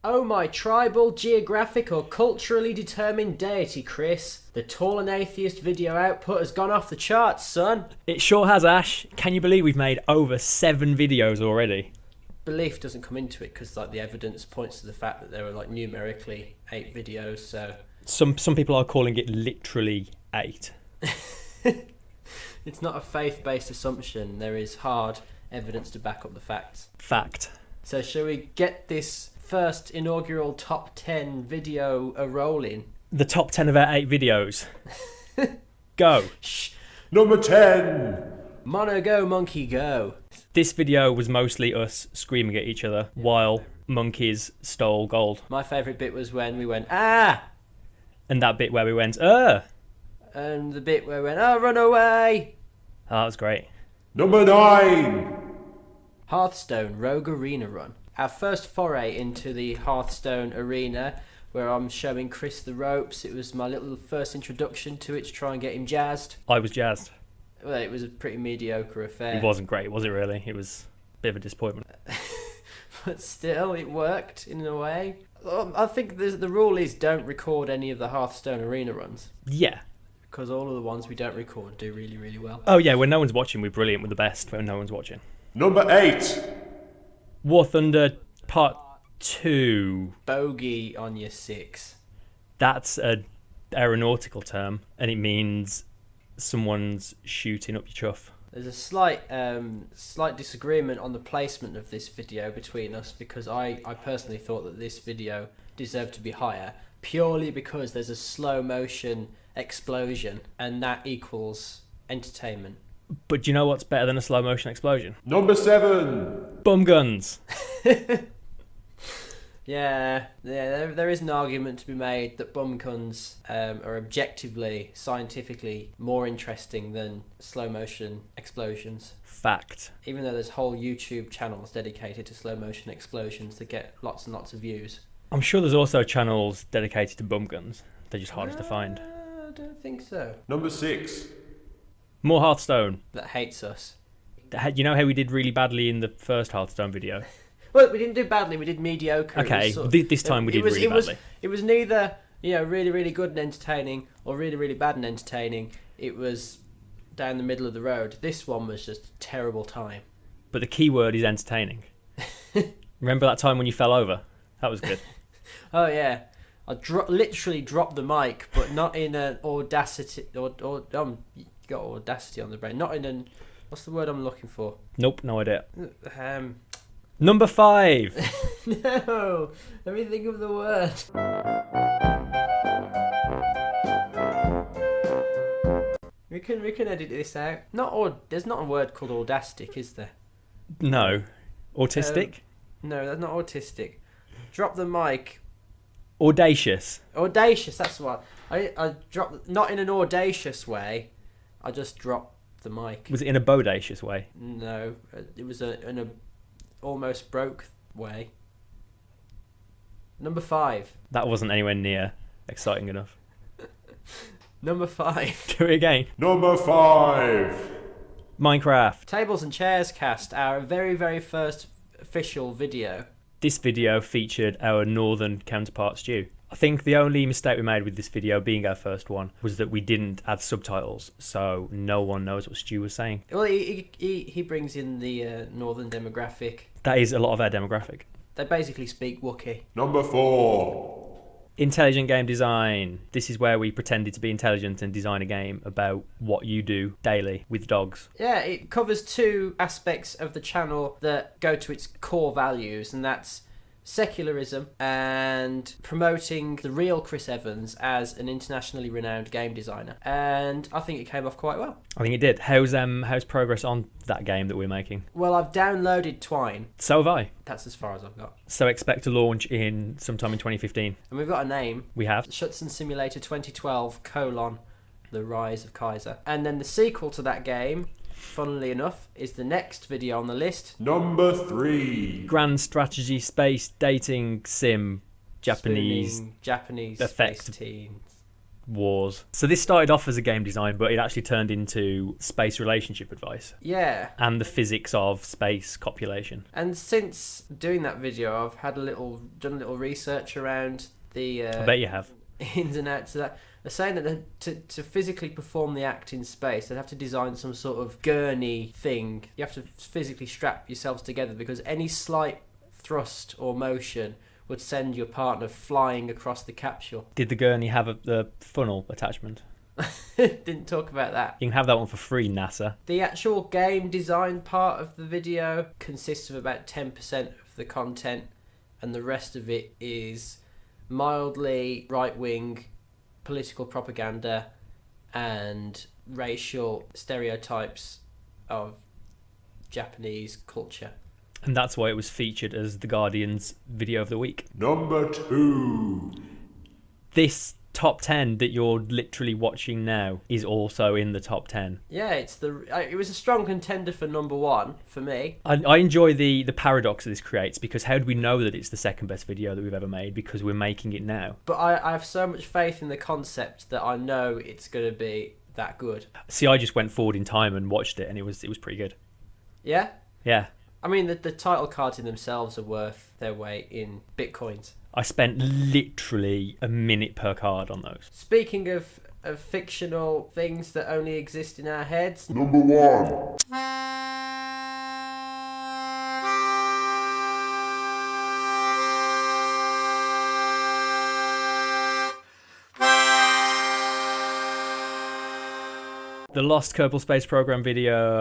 Oh my tribal, geographic or culturally determined deity, Chris. The Tall and Atheist video output has gone off the charts, son. It sure has, Ash. Can you believe we've made over 7 videos already? Belief doesn't come into it because the evidence points to the fact that there were numerically 8 videos, so... Some people are calling it literally 8. It's not a faith-based assumption. There is hard evidence to back up the facts. Fact. So shall we get this first inaugural top 10 video a-rolling? The top 10 of our 8 videos. Go. Shh. Number 10. Mono go, monkey go. This video was mostly us screaming at each other while monkeys stole gold. My favourite bit was when we went, ah! And that bit where we went, And the bit where we went, oh, run away! Oh, that was great. Number 9. Hearthstone Rogue Arena Run. Our first foray into the Hearthstone arena, where I'm showing Chris the ropes. It was my little first introduction to it to try and get him jazzed. I was jazzed. Well, it was a pretty mediocre affair. It wasn't great, was it really? It was a bit of a disappointment. But still, it worked in a way. I think the rule is don't record any of the Hearthstone arena runs. Yeah. Because all of the ones we don't record do really, really well. Oh yeah, when no one's watching, we're brilliant. We're the best when no one's watching. Number 8. War Thunder Part 2. Bogey on your 6. That's an aeronautical term, and it means someone's shooting up your chuff. There's a slight disagreement on the placement of this video between us, because I personally thought that this video deserved to be higher, purely because there's a slow motion explosion, and that equals entertainment. But do you know what's better than a slow motion explosion? Number 7. Bum guns. Yeah, there is an argument to be made that bum guns are objectively, scientifically more interesting than slow motion explosions. Fact. Even though there's whole YouTube channels dedicated to slow motion explosions that get lots and lots of views. I'm sure there's also channels dedicated to bum guns. They're just hardest to find. I don't think so. Number 6. More Hearthstone. That hates us. You know how we did really badly in the first Hearthstone video? Well, we didn't do badly. We did mediocre. Okay, this time we did really badly. It was neither, really, really good and entertaining, or really, really bad and entertaining. It was down the middle of the road. This one was just a terrible time. But the key word is entertaining. Remember that time when you fell over? That was good. Oh yeah, I literally dropped the mic, but not in an audacity. You got audacity on the brain. Not in an. What's the word I'm looking for? Nope, no idea. Number 5. No, let me think of the word. We can edit this out. There's not a word called audastic, is there? No. Autistic? No, that's not autistic. Drop the mic. Audacious. Audacious, that's what. I dropped, not in an audacious way. I just dropped the mic. Was it in a bodacious way? No, it was in a almost broke way. Number 5. That wasn't anywhere near exciting enough. Number 5. Do it again. Number 5. Minecraft. Tables and Chairs Cast, our very, very first official video. This video featured our northern counterpart Stu. I think the only mistake we made with this video, being our first one, was that we didn't add subtitles, so no one knows what Stu was saying. Well, he brings in the northern demographic. That is a lot of our demographic. They basically speak Wookiee. Number 4. Intelligent game design. This is where we pretended to be intelligent and design a game about what you do daily with dogs. Yeah, it covers 2 aspects of the channel that go to its core values, and that's secularism and promoting the real Chris Evans as an internationally renowned game designer. And I think it came off quite well. I think it did. How's progress on that game that we're making? Well, I've downloaded Twine. So have I. That's as far as I've got. So expect to launch in sometime in 2015. And we've got a name. We have. Schutzen Simulator 2012, The Rise of Kaiser. And then the sequel to that game, funnily enough, is the next video on the list. Number 3. Grand strategy space dating sim Japanese Spooning Japanese effect space teens. wars. So this started off as a game design, but it actually turned into space relationship advice Yeah. and the physics of space copulation. And since doing that video, I've done a little research around the I bet you have. ins and outs of that. They're saying that to physically perform the act in space, they'd have to design some sort of gurney thing. You have to physically strap yourselves together because any slight thrust or motion would send your partner flying across the capsule. Did the gurney have the funnel attachment? Didn't talk about that. You can have that one for free, NASA. The actual game design part of the video consists of about 10% of the content, and the rest of it is mildly right-wing political propaganda and racial stereotypes of Japanese culture. And that's why it was featured as The Guardian's video of the week. Number 2. This top 10 that you're literally watching now is also in the top 10. Yeah, it was a strong contender for number 1 for me. I enjoy the paradox that this creates, because how do we know that it's the second best video that we've ever made? Because we're making it now. But I have so much faith in the concept that I know it's going to be that good. See, I just went forward in time and watched it, and it was pretty good. Yeah? Yeah. I mean, the title cards in themselves are worth their weight in bitcoins. I spent literally a minute per card on those. Speaking of fictional things that only exist in our heads, Number 1. The Lost Kerbal Space Program video.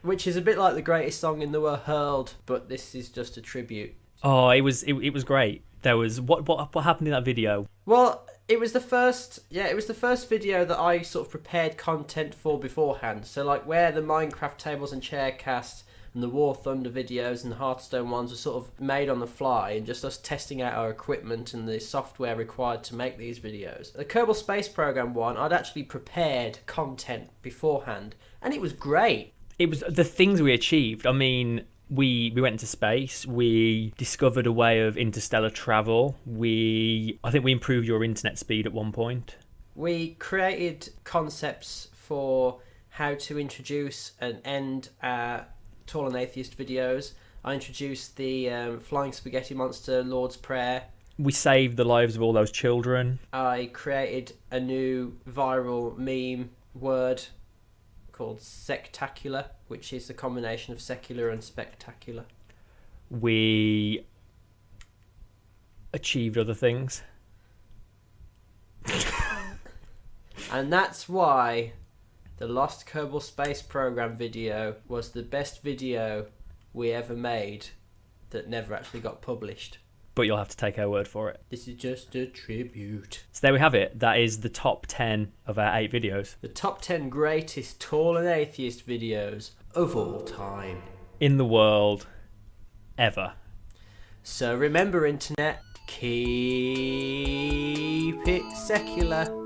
which is a bit like the greatest song in the world, but this is just a tribute. Oh, it was great. There was what happened in that video? Well, it was the first video that I sort of prepared content for beforehand. So like where the Minecraft tables and chaircast and the War Thunder videos and the Hearthstone ones were sort of made on the fly and just us testing out our equipment and the software required to make these videos. The Kerbal Space Program one, I'd actually prepared content beforehand, and it was great. It was the things we achieved. I mean, we went into space. We discovered a way of interstellar travel. I think we improved your internet speed at one point. We created concepts for how to introduce and end Tall and Atheist videos. I introduced the Flying Spaghetti Monster Lord's Prayer. We saved the lives of all those children. I created a new viral meme word called sectacular, which is a combination of secular and spectacular. We achieved other things. And that's why the Lost Kerbal Space Program video was the best video we ever made that never actually got published. But you'll have to take our word for it. This is just a tribute. So there we have it. That is the top 10 of our 8 videos. The top 10 greatest Tall and Atheist videos of all time. In the world, ever. So remember, Internet, keep it secular.